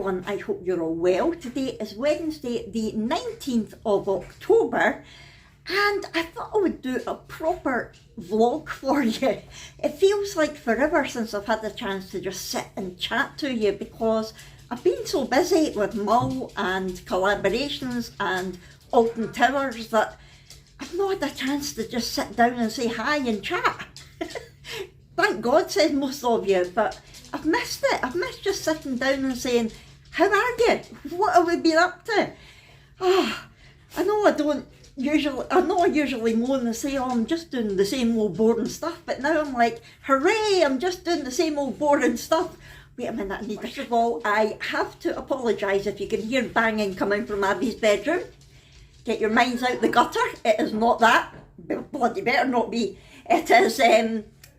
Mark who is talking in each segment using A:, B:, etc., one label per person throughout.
A: everyone, I hope you're all well. Today is Wednesday the 19th of October and I thought I would do a proper vlog for you. It feels like forever since I've had the chance to just sit and chat to you because I've been so busy with Mull and collaborations and Alton Towers that I've not had a chance to just sit down and say hi and chat. Thank God, says most of you, but I've missed it. I've missed just sitting down and saying, how are you? What have we been up to? I know I usually moan and say, oh, I'm just doing the same old boring stuff, but now I'm like, hooray, I'm just doing the same old boring stuff. Wait a minute, first of all, I have to apologise if you can hear banging coming from Abby's bedroom. Get your minds out the gutter. It is not that. Bloody better not be. It is,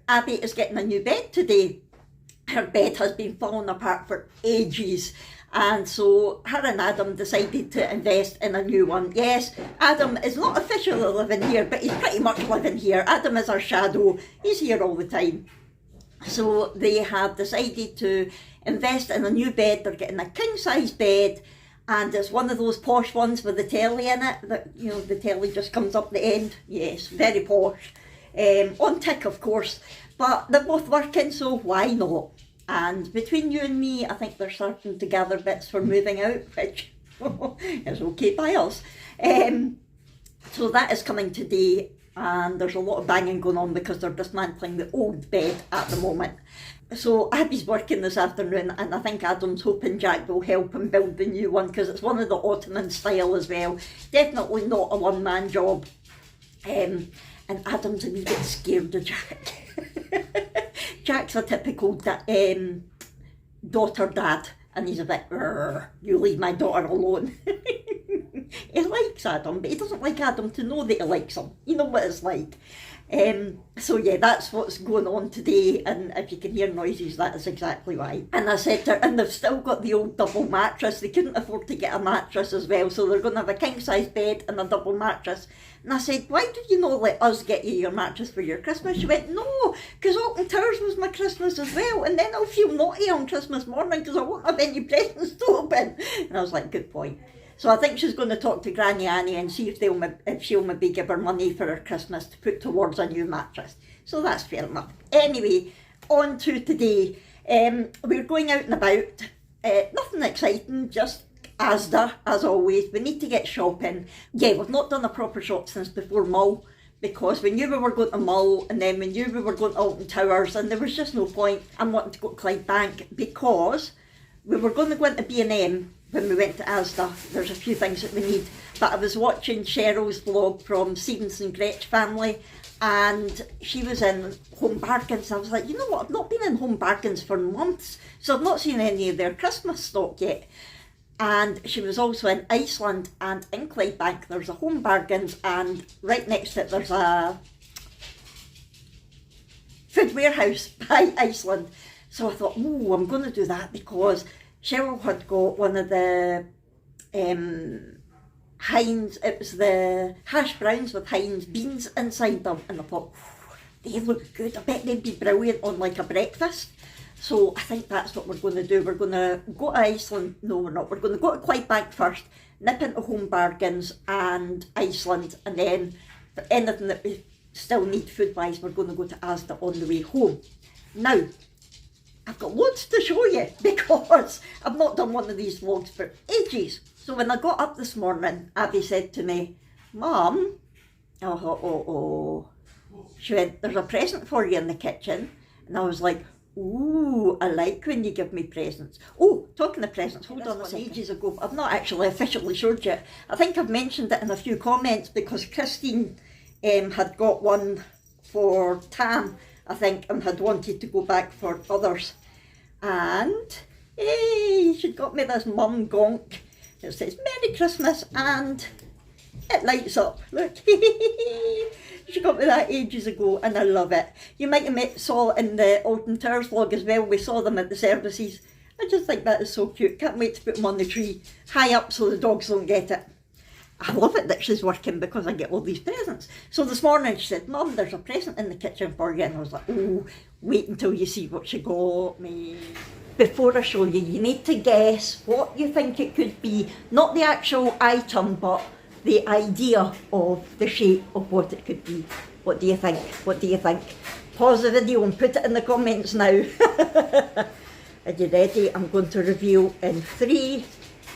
A: Abby is getting a new bed today. Her bed has been falling apart for ages. And so her and Adam decided to invest in a new one. Yes, Adam is not officially living here, but he's pretty much living here. Adam is our shadow. He's here all the time. So they have decided to invest in a new bed. They're getting a king-size bed. And it's one of those posh ones with the telly in it. That, you know, the telly just comes up the end. Yes, very posh. On tick, of course. But they're both working, so why not? And between you and me, I think they're starting to gather bits for moving out, which is okay by us. So that is coming today, and there's a lot of banging going on because they're dismantling the old bed at the moment. So Abby's working this afternoon, and I think Adam's hoping Jack will help him build the new one because it's one of the Ottoman style as well. Definitely not a one-man job. And Adam's a wee bit scared of Jack. Jack's a typical daughter dad, and he's a bit, you leave my daughter alone. He likes Adam, but he doesn't like Adam to know that he likes him. You know what it's like. So yeah, that's what's going on today, and if you can hear noises, that is exactly why. And I said to her, and they've still got the old double mattress. They couldn't afford to get a mattress as well, so they're going to have a king-size bed and a double mattress. And I said, why did you not let us get you your mattress for your Christmas? She went, no, because Alton Towers was my Christmas as well, and then I'll feel naughty on Christmas morning because I won't have any presents to open. And I was like, good point. So I think she's going to talk to Granny Annie and see if she'll maybe give her money for her Christmas to put towards a new mattress. So that's fair enough. Anyway, on to today. We're going out and about. Nothing exciting, just Asda, as always. We need to get shopping. Yeah, we've not done a proper shop since before Mull, because we knew we were going to Mull, and then we knew we were going to Alton Towers, and there was just no point. I'm wanting to go to Clydebank because we were going to go into B&M when we went to Asda. There's a few things that we need, but I was watching Cheryl's vlog from Stevenson Gretsch family, and she was in Home Bargains. I was like, you know what, I've not been in Home Bargains for months, so I've not seen any of their Christmas stock yet. And she was also in Iceland, and in Clydebank there's a Home Bargains, and right next to it there's a food warehouse by Iceland. So I thought, oh, I'm going to do that because Cheryl had got one of the Heinz, it was the hash browns with Heinz beans inside them, and I thought, they look good. I bet they'd be brilliant on like a breakfast. So I think that's what we're going to do. We're going to go to Iceland. No, we're not. We're going to go to Clydebank first, nip into Home Bargains and Iceland, and then for anything that we still need food-wise, we're going to go to Asda on the way home. Now, I've got loads to show you because I've not done one of these vlogs for ages. So when I got up this morning, Abby said to me, Mum, I thought, she went, there's a present for you in the kitchen. And I was like, ooh, I like when you give me presents. Oh, talking of presents, hold on a second. Ages ago, I've not actually officially showed you. I think I've mentioned it in a few comments because Christine had got one for Tam, I think, and had wanted to go back for others. And, hey, she got me this mum gonk. It says, Merry Christmas, and it lights up. Look, she got me that ages ago, and I love it. You might have saw it in the Alton Towers vlog as well. We saw them at the services. I just think that is so cute. Can't wait to put them on the tree, high up so the dogs don't get it. I love it that she's working because I get all these presents. So this morning she said, Mum, there's a present in the kitchen for you. And I was like, oh, wait until you see what she got me. before I show you, you need to guess what you think it could be. Not the actual item, but the idea of the shape of what it could be. What do you think? What do you think? Pause the video and put it in the comments now. Are you ready? I'm going to reveal in 3,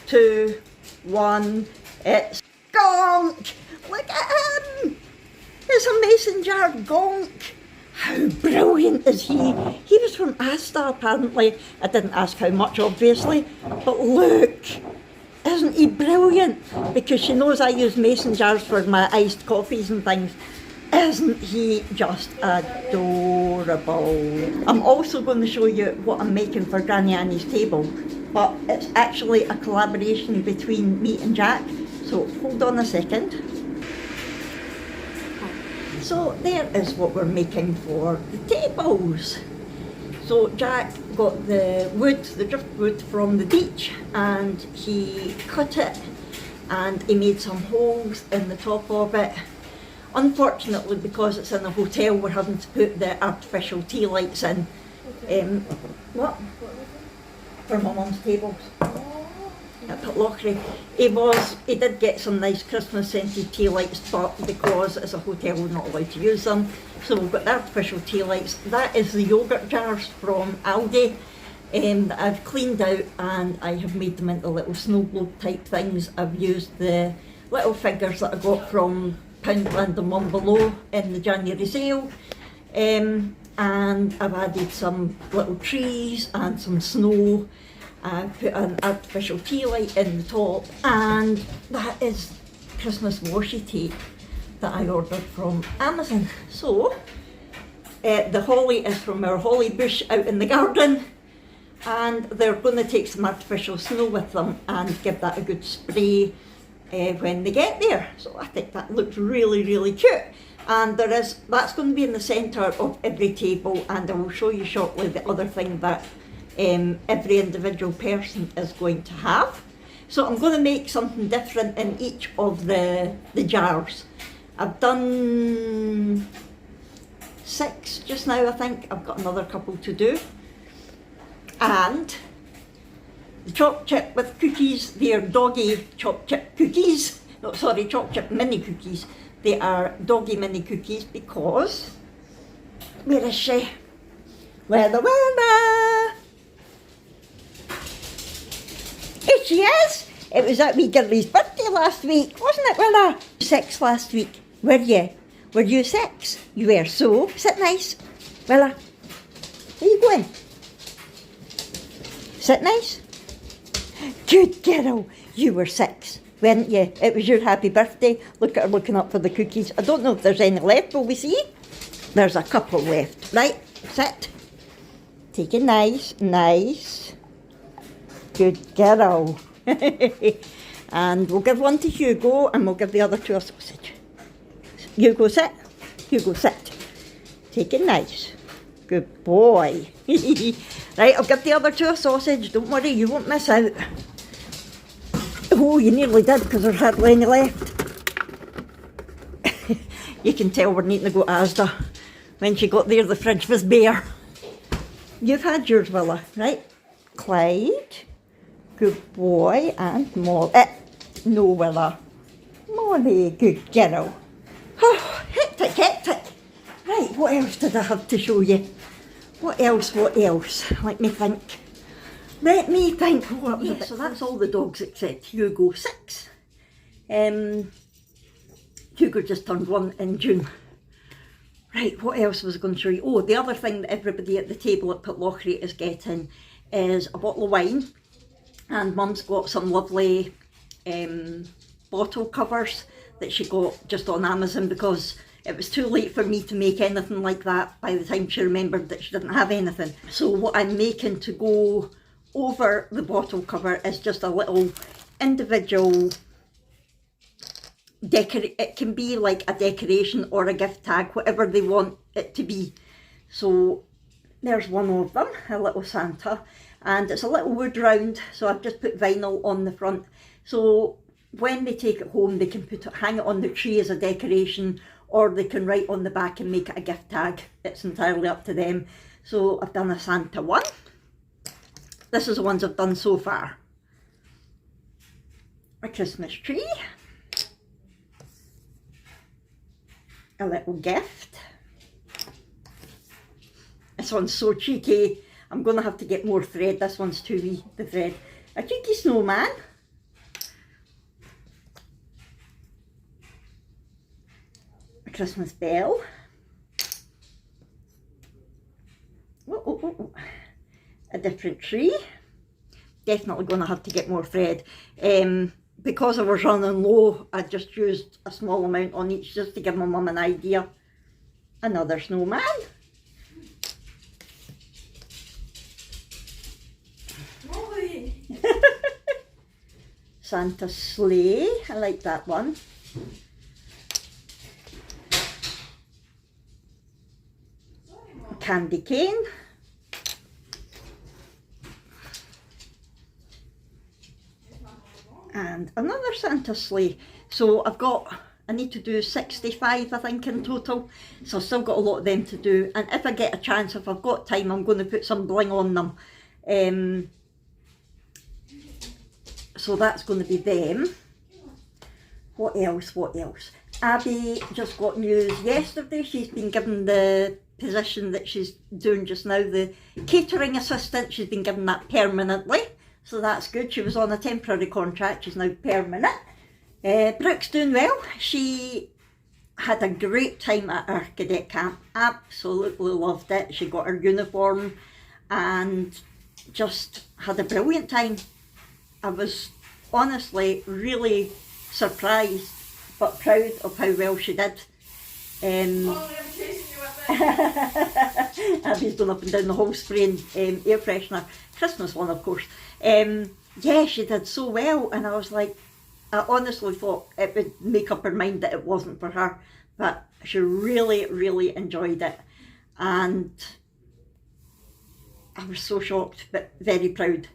A: 2, 1. It's Gonk! Look at him! It's a mason jar Gonk! How brilliant is he? He was from Asta apparently. I didn't ask how much obviously, but look! Isn't he brilliant? Because she knows I use mason jars for my iced coffees and things. Isn't he just adorable? I'm also going to show you what I'm making for Granny Annie's table, but it's actually a collaboration between me and Jack, so hold on a second. So there is what we're making for the tables. So Jack got the wood, the driftwood from the beach, and he cut it and he made some holes in the top of it. Unfortunately, because it's in a hotel, we're having to put the artificial tea lights in. What? For my mum's tables. At Pitlochry. He did get some nice Christmas scented tea lights, but because it's a hotel, we're not allowed to use them. So we've got the artificial tea lights. That is the yogurt jars from Aldi that I've cleaned out, and I have made them into little snow globe type things. I've used the little figures that I got from Poundland and One Below in the January sale, and I've added some little trees and some snow. I put an artificial tea light in the top, and that is Christmas washi tape that I ordered from Amazon. So the holly is from our holly bush out in the garden, and they're going to take some artificial snow with them and give that a good spray when they get there. So I think that looks really, really cute. And that's going to be in the centre of every table, and I will show you shortly the other thing that every individual person is going to have. So I'm going to make something different in each of the jars. I've done 6 just now, I think. I've got another couple to do. And the chopped chip with cookies, they are doggy chopped chip cookies. No, sorry, chopped chip mini cookies. They are doggy mini cookies because, where is she? Willa! Here she is! It was at wee girlie's birthday last week, wasn't it, Willa? 6 last week, were you? Were you 6? You were, so sit nice. Willa, where you going? Sit nice. Good girl, you were 6, weren't you? It was your happy birthday. Look at her looking up for the cookies. I don't know if there's any left, will we see? There's a couple left. Right, sit. Take it nice, nice. Good girl. And we'll give one to Hugo, and we'll give the other 2 a sausage. Hugo, sit. Hugo, sit. Take it nice. Good boy. Right, I'll give the other 2 a sausage. Don't worry, you won't miss out. Oh, you nearly did, because there's hardly any left. You can tell we're needing to go to Asda. When she got there, the fridge was bare. You've had yours, Willa, right? Clyde. Good boy. And Molly. No, Willa. Molly, good girl. Oh, hectic, hectic. Right, what else did I have to show you? What else? Let me think. Oh, yeah, so that's all the dogs except Hugo, 6. Hugo just turned 1 in June. Right, what else was I going to show you? Oh, the other thing that everybody at the table at Pitlochry is getting is a bottle of wine. And Mum's got some lovely bottle covers that she got just on Amazon, because it was too late for me to make anything like that by the time she remembered that she didn't have anything. So what I'm making to go over the bottle cover is just a little individual it can be like a decoration or a gift tag, whatever they want it to be. So there's one of them, a little Santa, and it's a little wood round, so I've just put vinyl on the front, so when they take it home they can hang it on the tree as a decoration, or they can write on the back and make it a gift tag. It's entirely up to them. So I've done a Santa one, This is the ones I've done so far. A Christmas tree. A little gift. This one's so cheeky. I'm going to have to get more thread. This one's too wee, the thread. A cheeky snowman. A Christmas bell. A different tree. Definitely going to have to get more thread. Because I was running low, I just used a small amount on each just to give my mum an idea. Another snowman. Santa's sleigh, I like that one. Candy cane. And another Santa sleigh. So I need to do 65 I think in total. So I've still got a lot of them to do. And if I get a chance, if I've got time, I'm going to put some bling on them. So that's going to be them. What else? Abby just got news yesterday. She's been given the position that she's doing just now, the catering assistant. She's been given that permanently. So that's good. She was on a temporary contract, she's now permanent. Brooke's doing well. She had a great time at our cadet camp, absolutely loved it. She got her uniform and just had a brilliant time. I was honestly really surprised but proud of how well she did. Abby's gone up and down the hall spraying air freshener. Christmas one, of course. Yeah, she did so well, and I was like, I honestly thought it would make up her mind that it wasn't for her, but she really, really enjoyed it, and I was so shocked, but very proud.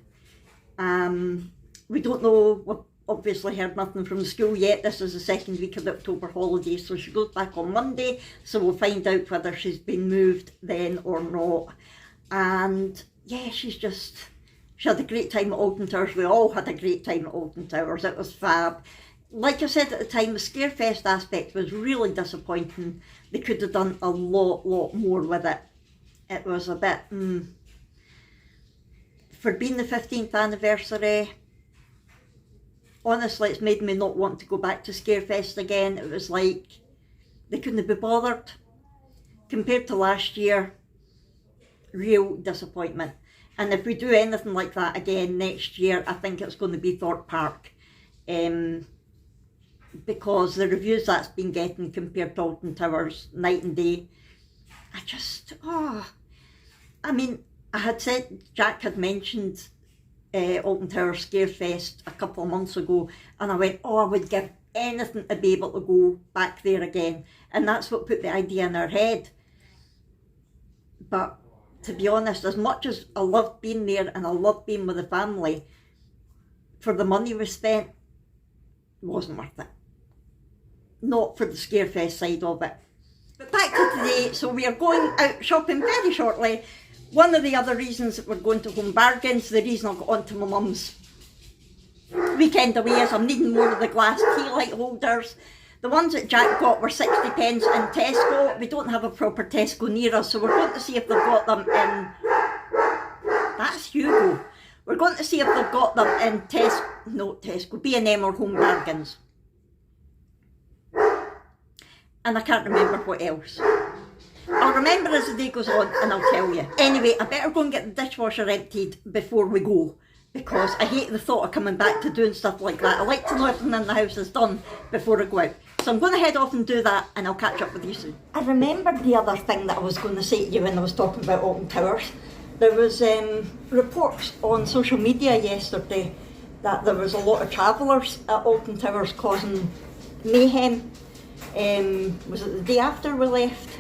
A: We don't know, we've obviously heard nothing from the school yet. This is the second week of the October holidays, so she goes back on Monday, so we'll find out whether she's been moved then or not. And yeah, she had a great time at Alton Towers. We all had a great time at Alton Towers. It was fab. Like I said at the time, the Scarefest aspect was really disappointing. They could have done a lot more with it. It was a bit, for being the 15th anniversary, honestly, it's made me not want to go back to Scarefest again. It was like, they couldn't be bothered. Compared to last year, real disappointment. And if we do anything like that again next year, I think it's going to be Thorpe Park. Because the reviews that's been getting compared to Alton Towers, night and day, I mean, I had said, Jack had mentioned Alton Towers Scarefest a couple of months ago, and I went, I would give anything to be able to go back there again. And that's what put the idea in our head. But to be honest, as much as I loved being there and I loved being with the family, for the money we spent, it wasn't worth it. Not for the Scarefest side of it. But back to today, so we are going out shopping very shortly. One of the other reasons that we're going to Home Bargains, the reason I got onto my mum's weekend away is I'm needing more of the glass tea light holders. The ones that Jack got were 60 pence in Tesco. We don't have a proper Tesco near us, so we're going to see if they've got them in... That's Hugo. We're going to see if they've got them in Tesco, B&M or Home Bargains. And I can't remember what else. I'll remember as the day goes on and I'll tell you. Anyway, I better go and get the dishwasher emptied before we go, because I hate the thought of coming back to doing stuff like that. I like to know everything in the house is done before I go out. So I'm going to head off and do that, and I'll catch up with you soon. I remembered the other thing that I was going to say to you when I was talking about Alton Towers. There was reports on social media yesterday that there was a lot of travellers at Alton Towers causing mayhem. Was it the day after we left?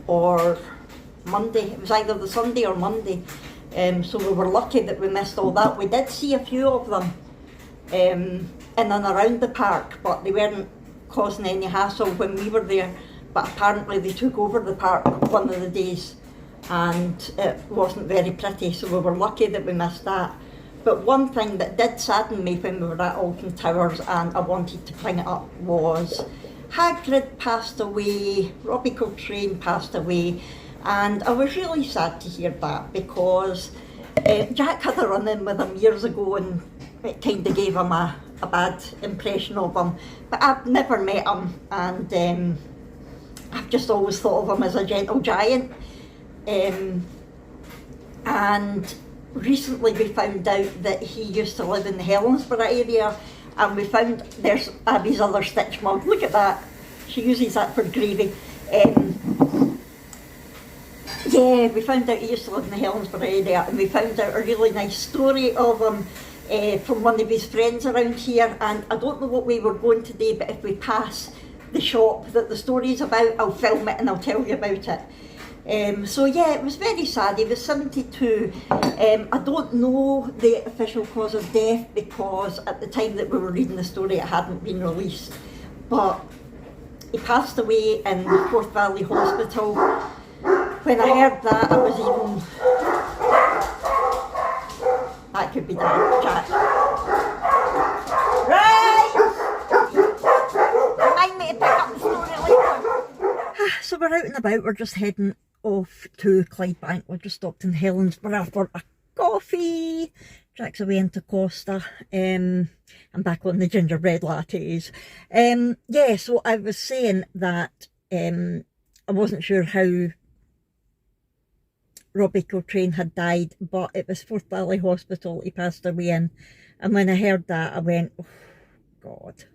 A: Or Monday? It was either the Sunday or Monday. So we were lucky that we missed all that. We did see a few of them in and around the park, but they weren't causing any hassle when we were there. But apparently they took over the park one of the days. and it wasn't very pretty, so we were lucky that we missed that. But one thing that did sadden me when we were at Alton Towers, and I wanted to bring it up, was Hagrid passed away, Robbie Coltrane passed away, and I was really sad to hear that, because Jack had a run-in with him years ago, and it kind of gave him a bad impression of him. But I've never met him, and I've just always thought of him as a gentle giant. And recently we found out that he used to live in the Helensburgh area, and we found there's Abby's other stitch mug. Look at that. She uses that for gravy. Yeah, we found out he used to live in the Helensburgh area, and we found out a really nice story of him from one of his friends around here. And I don't know what way we're going today, but if we pass the shop that the story's about, I'll film it and I'll tell you about it. So yeah, it was very sad. He was 72. I don't know the official cause of death, because at the time that we were reading the story it hadn't been released, but he passed away in Forth Valley Hospital. When I heard that, I was even... That could be Jack. Right! Remind me to pick up the story later. So we're out and about, we're just heading off to Clydebank. We just stopped in Helensburgh for a coffee. Jack's away into Costa. I'm back on the gingerbread lattes. Yeah, so I was saying that I wasn't sure how Robbie Coltrane had died, but it was Forth Valley Hospital he passed away in. And when I heard that, I went, oh God,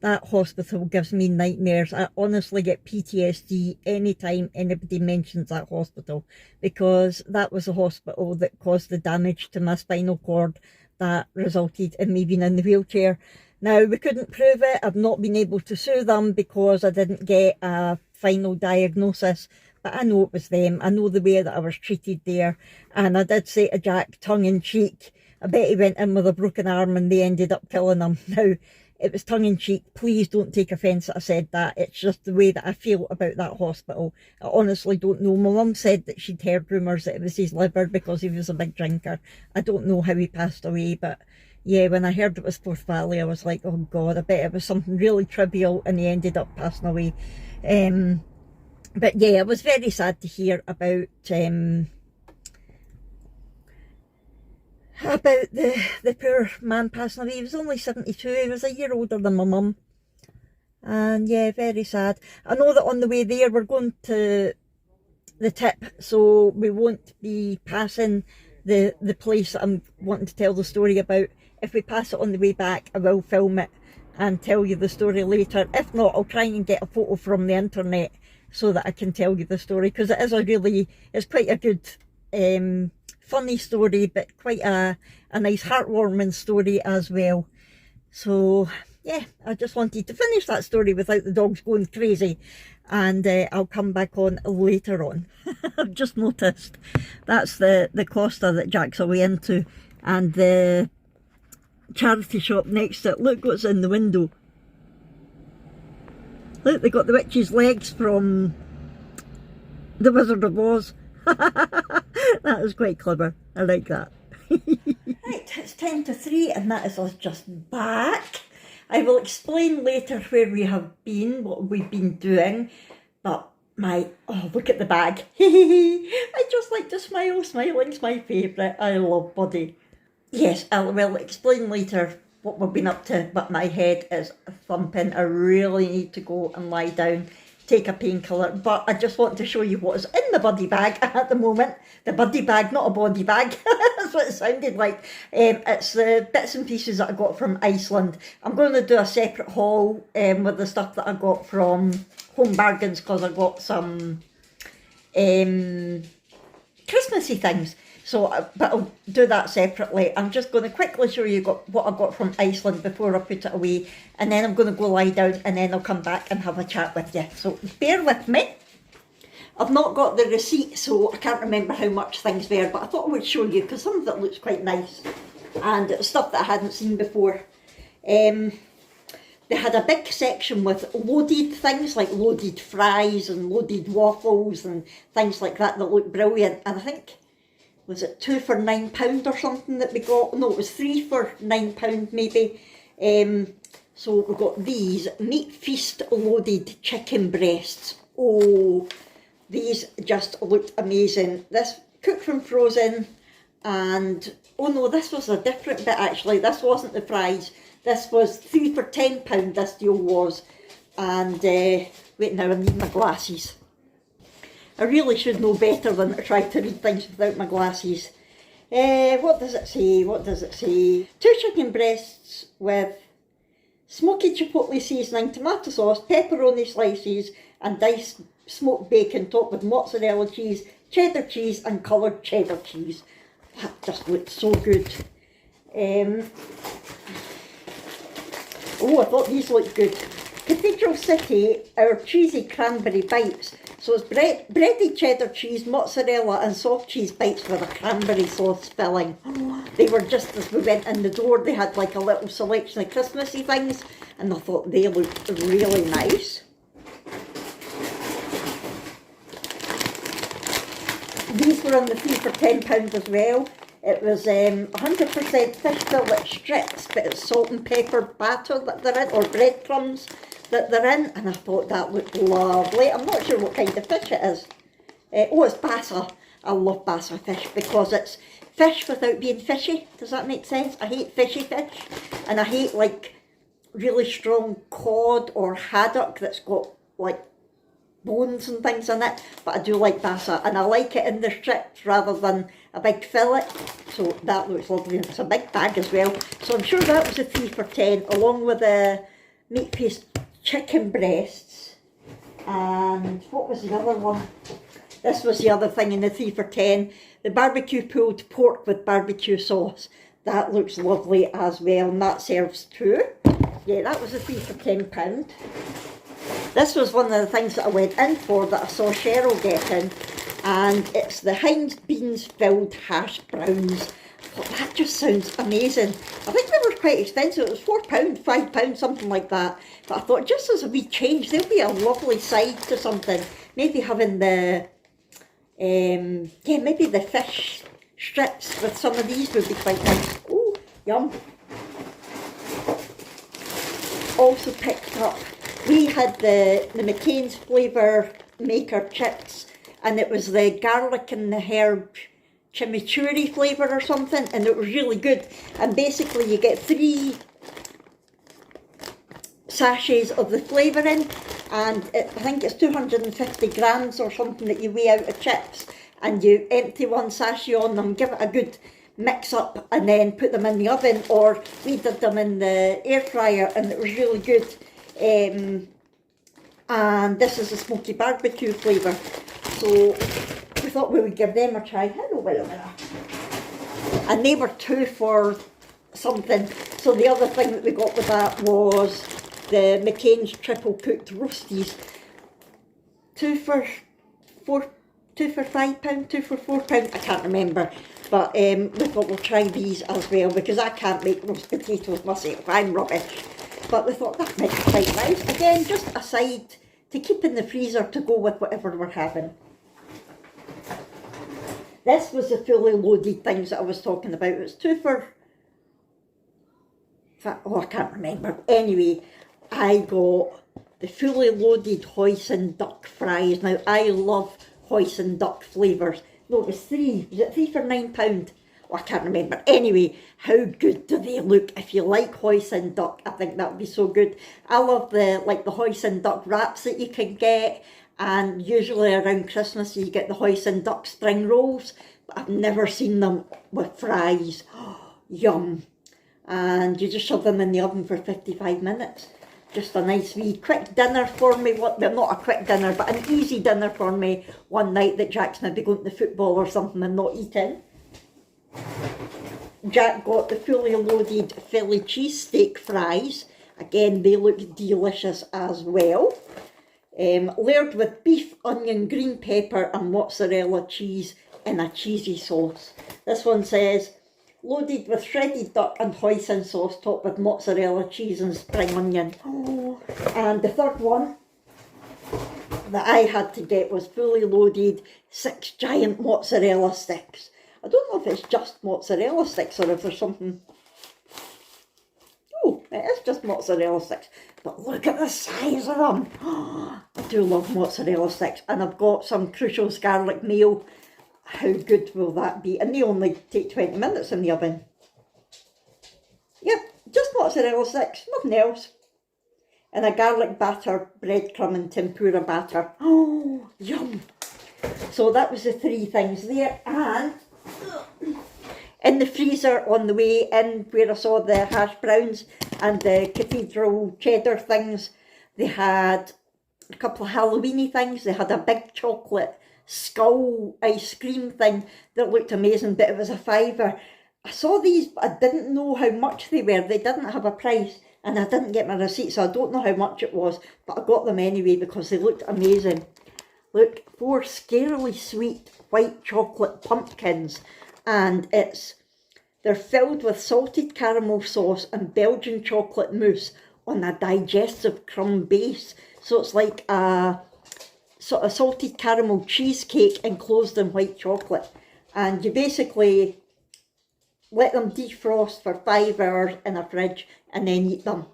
A: that hospital gives me nightmares. I honestly get PTSD anytime anybody mentions that hospital, because that was the hospital that caused the damage to my spinal cord that resulted in me being in the wheelchair. Now, we couldn't prove it. I've not been able to sue them because I didn't get a final diagnosis, but I know it was them. I know the way that I was treated there. And I did say to Jack, tongue-in-cheek, I bet he went in with a broken arm and they ended up killing him. Now, it was tongue-in-cheek. Please don't take offence that I said that. It's just the way that I feel about that hospital. I honestly don't know. My mum said that she'd heard rumours that it was his liver because he was a big drinker. I don't know how he passed away, but yeah, when I heard it was Forth Valley, I was like, oh God, I bet it was something really trivial and he ended up passing away. But yeah, I was very sad to hear about the poor man passing away. He was only 72, he was a year older than my mum. And yeah, very sad. I know that on the way there we're going to the tip, so we won't be passing the place that I'm wanting to tell the story about. If we pass it on the way back, I will film it and tell you the story later. If not, I'll try and get a photo from the internet so that I can tell you the story, because it is it's quite a good funny story, but quite a nice heartwarming story as well. So yeah, I just wanted to finish that story without the dogs going crazy, and I'll come back on later on. I've just noticed that's the Costa that Jack's away into, and the charity shop next to it. Look what's in the window. Look, they got the witch's legs from The Wizard of Oz. That is quite clever. I like that. Right, it's 10 to 3 and that is us just back. I will explain later where we have been, what we've been doing, but oh, look at the bag. I just like to smile. Smiling's my favourite. I love Buddy. Yes, I will explain later what we've been up to, but my head is thumping. I really need to go and lie down, take a painkiller, but I just want to show you what is in the Buddy bag at the moment. The Buddy bag, not a body bag. That's what it sounded like. It's the bits and pieces that I got from Iceland. I'm going to do a separate haul with the stuff that I got from Home Bargains, because I got some Christmassy things. So, but I'll do that separately. I'm just going to quickly show you what I got from Iceland before I put it away, and then I'm going to go lie down, and then I'll come back and have a chat with you. So bear with me. I've not got the receipt, so I can't remember how much things were, but I thought I would show you because some of it looks quite nice, and it's stuff that I hadn't seen before. they had a big section with loaded things, like loaded fries and loaded waffles and things like that looked brilliant. And I think, was it 2 for £9 or something that we got? No, it was 3 for £9 maybe. So we got these meat feast loaded chicken breasts. Oh, these just looked amazing. This cooked from frozen, and oh no, this was a different bit actually. This wasn't the fries. This was 3 for £10, this deal was. And wait now, I need my glasses. I really should know better than to try to read things without my glasses. What does it say? What does it say? 2 chicken breasts with smoky chipotle seasoning, tomato sauce, pepperoni slices and diced smoked bacon topped with mozzarella cheese, cheddar cheese and coloured cheddar cheese. That just looked so good. Oh, I thought these looked good. Cathedral City, our cheesy cranberry bites. So it's breaded cheddar cheese, mozzarella and soft cheese bites with a cranberry sauce filling. They were just, as we went in the door, they had like a little selection of Christmassy things, and I thought they looked really nice. These were on the 3 for £10 as well. It was 100% fish fillet strips, but it's salt and pepper batter that they're in, or breadcrumbs that they're in, and I thought that looked lovely. I'm not sure what kind of fish it is. Oh, it's bassa. I love bassa fish because it's fish without being fishy. Does that make sense? I hate fishy fish, and I hate like really strong cod or haddock that's got like bones and things in it, but I do like bassa, and I like it in the strips rather than a big fillet. So that looks lovely. It's a big bag as well, so I'm sure that was a 3 for £10, along with the meat paste chicken breasts. And what was the other one? This was the other thing in the 3 for £10, the barbecue pulled pork with barbecue sauce. That looks lovely as well, and that serves 2. Yeah, that was a 3 for £10. This was one of the things that I went in for that I saw Cheryl getting, and it's the Heinz beans filled hash browns. Well, that just sounds amazing. I think they were quite expensive. It was £4, £5, something like that. But I thought just as a wee change, they'll be a lovely side to something. Maybe having the, yeah, maybe the fish strips with some of these would be quite nice. Oh, yum. Also picked up, we had the McCain's flavour maker chips, and it was the garlic and the herb chimichurri flavour or something, and it was really good. And basically you get 3 sachets of the flavour in, and I think it's 250 grams or something that you weigh out of chips, and you empty 1 sachet on them, give it a good mix up, and then put them in the oven, or we did them in the air fryer, and it was really good. And this is a smoky barbecue flavour, so we thought we would give them a try. Hello, Willow. And they were 2 for something. So the other thing that we got with that was the McCain's triple cooked roasties. 2 for £5, 2 for £4, I can't remember. But we thought we'll try these as well, because I can't make roast potatoes myself, I'm rubbish. But we thought that might be quite nice. Again, just a side to keep in the freezer to go with whatever we're having. This was the fully loaded things that I was talking about. It was 2 for... oh, I can't remember. Anyway, I got the fully loaded hoisin duck fries. Now, I love hoisin duck flavours. No, it was 3. Was it 3 for £9? Oh, I can't remember. Anyway, how good do they look? If you like hoisin duck, I think that would be so good. I love the hoisin duck wraps that you can get, and usually around Christmas you get the hoisin duck spring rolls, but I've never seen them with fries. Oh, yum. And you just shove them in the oven for 55 minutes. Just a nice wee quick dinner for me. Well, not a quick dinner, but an easy dinner for me one night that Jack's maybe going to football or something and not eating. Jack got the fully loaded Philly cheesesteak fries. Again, they look delicious as well. Layered with beef, onion, green pepper and mozzarella cheese in a cheesy sauce. This one says, loaded with shredded duck and hoisin sauce topped with mozzarella cheese and spring onion. Oh. And the third one that I had to get was fully loaded 6 giant mozzarella sticks. I don't know if it's just mozzarella sticks or if there's something... Oh, it is just mozzarella sticks. But look at the size of them. Oh, I do love mozzarella sticks. And I've got some Crucial's garlic mayo. How good will that be? And they only take 20 minutes in the oven. Yep, just mozzarella sticks, nothing else. And a garlic batter, breadcrumb and tempura batter. Oh, yum. So that was the 3 things there. And in the freezer on the way in, where I saw the hash browns and the cathedral cheddar things, they had a couple of Halloweeny things. They had a big chocolate skull ice cream thing that looked amazing, but it was a £5. I saw these, but I didn't know how much they were. They didn't have a price, and I didn't get my receipt, so I don't know how much it was, but I got them anyway because they looked amazing. Look, 4 scarily sweet white chocolate pumpkins, and they're filled with salted caramel sauce and Belgian chocolate mousse on a digestive crumb base. So it's like a sort of salted caramel cheesecake enclosed in white chocolate. And you basically let them defrost for 5 hours in a fridge and then eat them.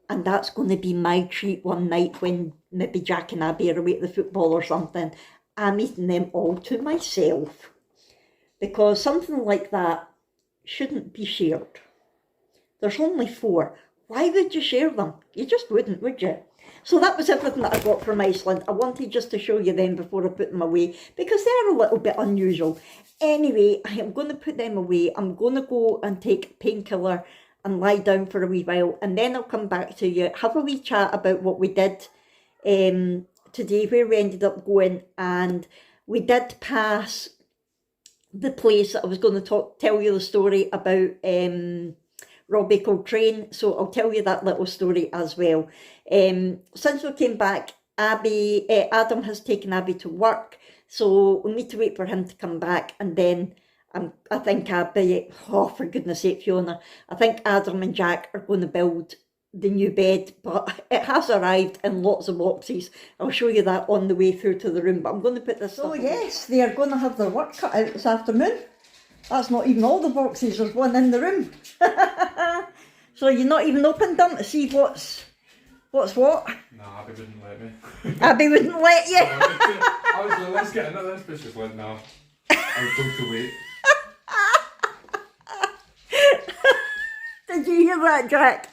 A: And that's going to be my treat one night when maybe Jack and Abby are away at the football or something. I'm eating them all to myself. Because something like that shouldn't be shared. There's only 4. Why would you share them? You just wouldn't, would you? So that was everything that I got from Iceland. I wanted just to show you them before I put them away because they're a little bit unusual. Anyway, I am going to put them away. I'm going to go and take a painkiller and lie down for a wee while, and then I'll come back to you, have a wee chat about what we did today, where we ended up going. And we did pass the place that I was going to tell you the story about, Robbie Coltrane, so I'll tell you that little story as well. Since we came back, Adam has taken Abby to work, so we need to wait for him to come back, and then I think Abby, oh for goodness sake Fiona, I think Adam and Jack are going to build the new bed, but it has arrived in lots of boxes. I'll show you that on the way through to the room, but I'm going to put this stuff away. Yes, they are going to have their work cut out this afternoon. That's not even all the boxes, there's one in the room. So you're not even opened them to see what's what?
B: Nah, Abby wouldn't let me.
A: Abby wouldn't let you?
B: I was like, let's get into this, but she's like, no. I was told to wait.
A: Did you hear that, Jack?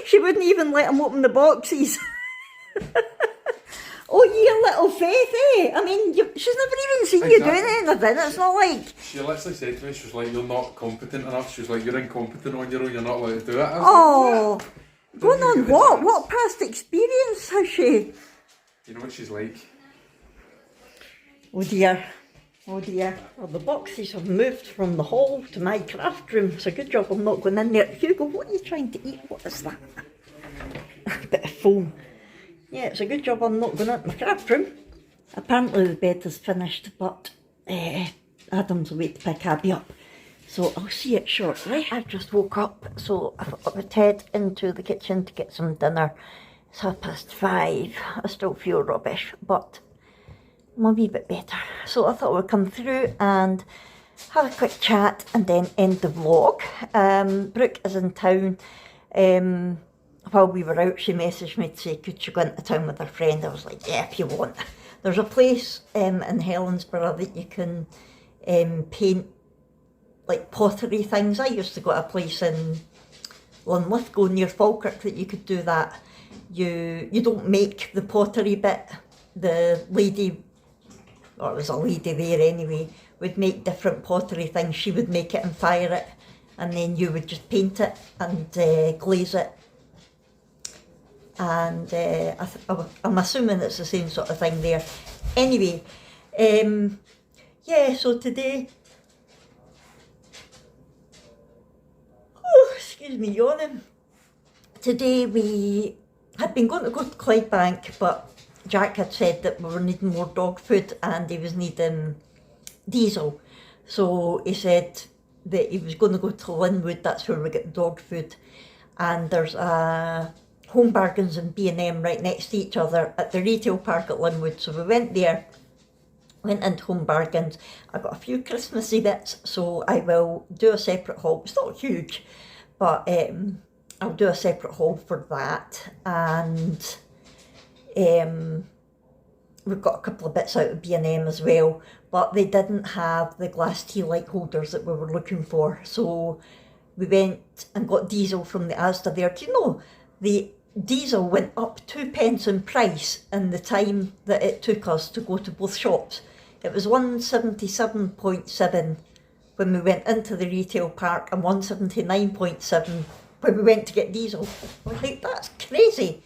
A: She wouldn't even let him open the boxes. Oh, you little Faith, eh? I mean, she's never even seen you doing anything. It's not like...
B: She literally said to me, she was like, you're not competent enough. She was like, you're incompetent on your own, you're not allowed to do it.
A: Oh, like, going on what? What past experience has she?
B: You know what she's like?
A: Oh dear. Oh dear. Well, the boxes have moved from the hall to my craft room. It's a good job I'm not going in there. Hugo, what are you trying to eat? What is that? A bit of foam. Yeah, it's a good job I'm not going into my craft room. Apparently the bed is finished, but Adam's away to pick Abby up. So I'll see it shortly. I've just woke up, so I thought I would head into the kitchen to get some dinner. It's 5:30. I still feel rubbish, but I'm a wee bit better. So I thought I would come through and have a quick chat and then end the vlog. Brooke is in town. While we were out, she messaged me to say, could she go into town with her friend? I was like, yeah, if you want. There's a place in Helensburgh that you can paint like pottery things. I used to go to a place in Linlithgow near Falkirk that you could do that. You don't make the pottery bit. The lady, or it was a lady there anyway, would make different pottery things. She would make it and fire it, and then you would just paint it and glaze it. And I'm assuming it's the same sort of thing there. Anyway, yeah, so today, oh, excuse me, yawning. Today we had been going to Clydebank, but Jack had said that we were needing more dog food and he was needing diesel. So he said, that he was going to go to Linwood. That's where we get the dog food. And there's a Home Bargains and B&M right next to each other at the retail park at Linwood. So we went there, went into Home Bargains. I got a few Christmassy bits, so I will do a separate haul. It's not huge, but I'll do a separate haul for that. And we've got a couple of bits out of B&M as well, but they didn't have the glass tea light holders that we were looking for. So we went and got diesel from the Asda there. Do you know, the diesel went up 2p in price in the time that it took us to go to both shops. It was 177.7 when we went into the retail park and 179.7 when we went to get diesel. We're like, that's crazy.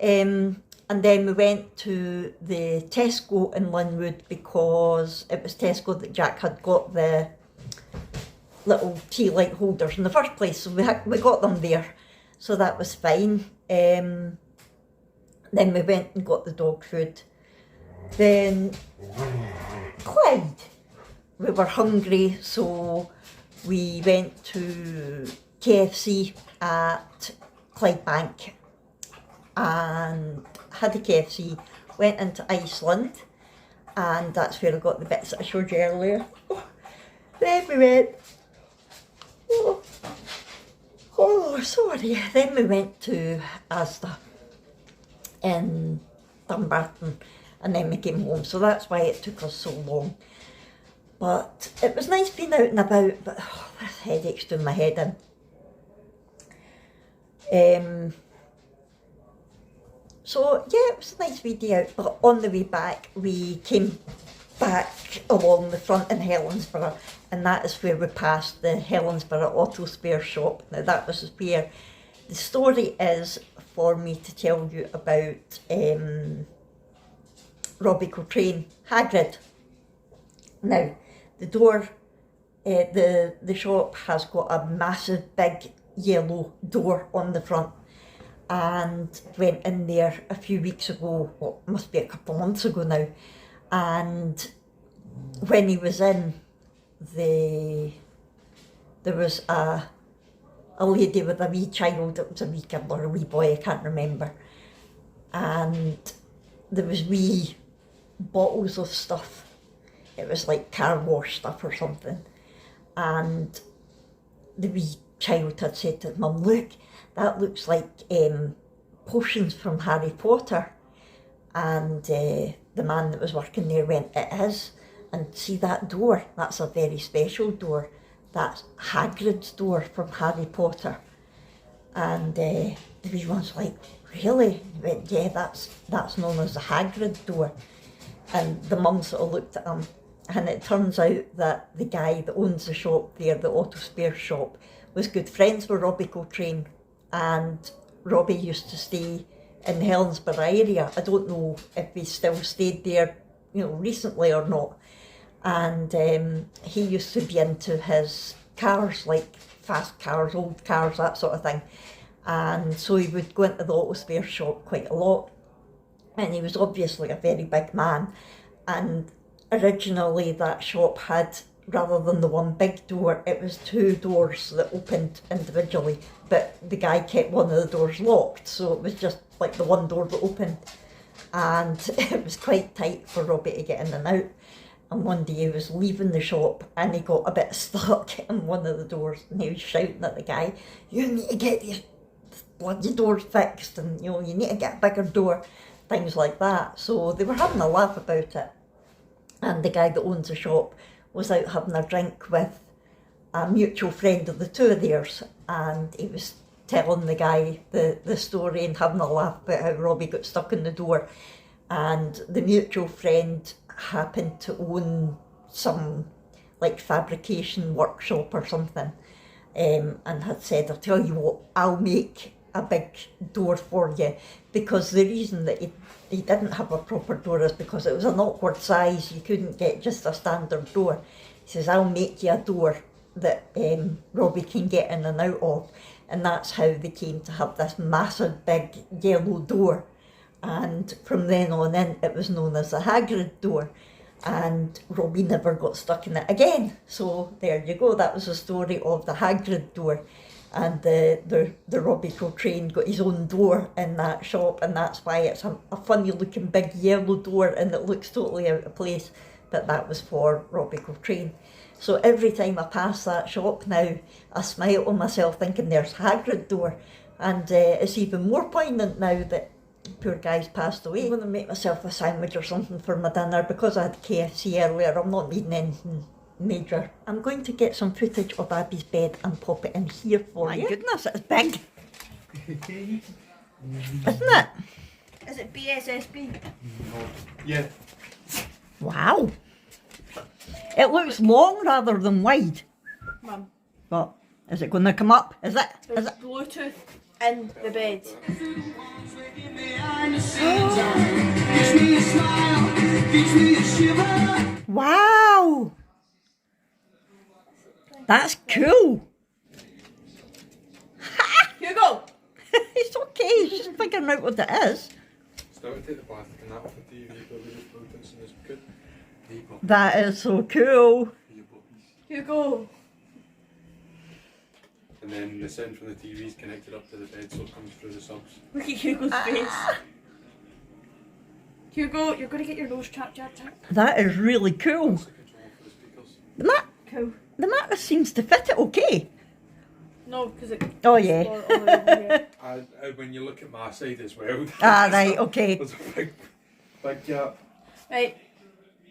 A: And then we went to the Tesco in Linwood because it was Tesco that Jack had got the little tea light holders in the first place. So we got them there. So that was fine. Then we went and got the dog food. Then Clyde. We were hungry, so we went to KFC at Clyde Bank and had the KFC, went into Iceland, and that's where I got the bits that I showed you earlier. Then we went, sorry. Then we went to Asda in Dumbarton, and then we came home. So that's why it took us so long. But it was nice being out and about, but this headache's doing my head in. So yeah, it was a nice wee day out, but on the way back, we came back along the front in Helensburgh, and that is where we passed the Helensburgh Auto Spare Shop. Now that was where the story is for me to tell you about Robbie Coltrane, Hagrid. Now, the door, the shop has got a massive big yellow door on the front, and went in there a few weeks ago, well, it must be a couple of months ago now, and when he was in, there was a lady with a wee child. It was a wee girl or a wee boy, I can't remember, and there was wee bottles of stuff. It was like car wash stuff or something, and the wee child had said to Mum, "Look, that looks like potions from Harry Potter." And the man that was working there went, "It is. And see that door? That's a very special door. That's Hagrid's door from Harry Potter." And the wee one's like, "Really?" He went, "Yeah, that's known as the Hagrid door." And the mum sort of looked at him, and it turns out that the guy that owns the shop there, the auto spare shop, was good friends with Robbie Coltrane, and Robbie used to stay in the Helensburgh area. I don't know if he still stayed there, recently or not. And he used to be into his cars, like fast cars, old cars, that sort of thing. And so he would go into the auto spare shop quite a lot. And he was obviously a very big man. And originally that shop had, rather than the one big door, it was two doors that opened individually. But the guy kept one of the doors locked, so it was just like the one door that opened. And it was quite tight for Robbie to get in and out. And one day he was leaving the shop and he got a bit stuck in one of the doors, and he was shouting at the guy, "You need to get these bloody doors fixed, and you need to get a bigger door," things like that. So they were having a laugh about it. And the guy that owns the shop was out having a drink with a mutual friend of the two of theirs, and he was telling the guy the story and having a laugh about how Robbie got stuck in the door. And the mutual friend happened to own some like fabrication workshop or something, and had said, "I'll tell you what, I'll make a big door for you," because the reason that he didn't have a proper door is because it was an awkward size. You couldn't get just a standard door. He says, "I'll make you a door that Robbie can get in and out of." And that's how they came to have this massive big yellow door. And from then on in, it was known as the Hagrid door. and Robbie never got stuck in it again. So there you go, that was the story of the Hagrid door. And the Robbie Coltrane got his own door in that shop, and that's why it's a funny looking big yellow door and it looks totally out of place, but that was for Robbie Coltrane. So every time I pass that shop now, I smile to myself thinking there's Hagrid door, and it's even more poignant now that poor guy's passed away. I'm going to make myself a sandwich or something for my dinner because I had KFC earlier. I'm not needing anything major. I'm going to get some footage of Abby's bed and pop it in here for you. My goodness, it's big. Isn't it?
C: Is it BSSB?
B: No. Yeah.
A: Wow. It looks long rather than wide.
C: Mum.
A: But is it going to come up? Is it?
C: There's Bluetooth in the bed.
A: Wow. That's cool.
C: Hugo!
A: It's okay, he's just figuring out what it is.
B: Start to take the plastic and that off the TV, but we just put this in this good. There you go.
A: That is so cool.
B: Your puppies.
C: Hugo!
B: And then the sound from the TV is connected up to the bed, so it comes through the subs.
C: Look at Hugo's face. Hugo, you're going to get your nose chapped.
A: That is really cool.
B: That's the control for the speakers.
C: Cool.
A: The mattress seems to fit it okay.
C: No, because it...
A: Oh yeah.
C: all over here.
B: When you look at my side as well.
A: Ah right, okay.
B: There's a big gap.
C: Right,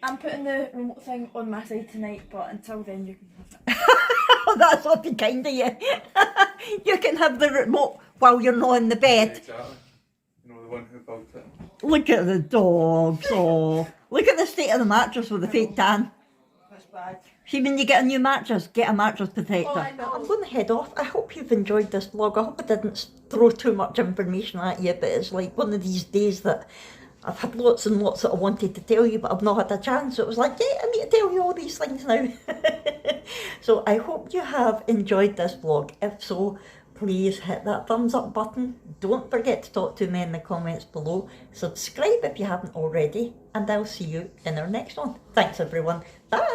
C: I'm putting the remote thing on my side tonight, but until then you can have it.
A: Oh, that's awfully kind of you. You can have the remote while you're not in the bed.
B: Exactly. You know, the one who built it.
A: Look at the dogs. Oh, look at the state of the mattress with the fake tan.
C: That's bad.
A: See, when you get a new mattress, get a mattress protector.
C: Oh, I know.
A: I'm going to head off. I hope you've enjoyed this vlog. I hope I didn't throw too much information at you, but it's like one of these days that I've had lots and lots that I wanted to tell you, but I've not had a chance. So it was like, yeah, I need to tell you all these things now. So I hope you have enjoyed this vlog. If so, please hit that thumbs up button. Don't forget to talk to me in the comments below. Subscribe if you haven't already, and I'll see you in our next one. Thanks everyone. Bye!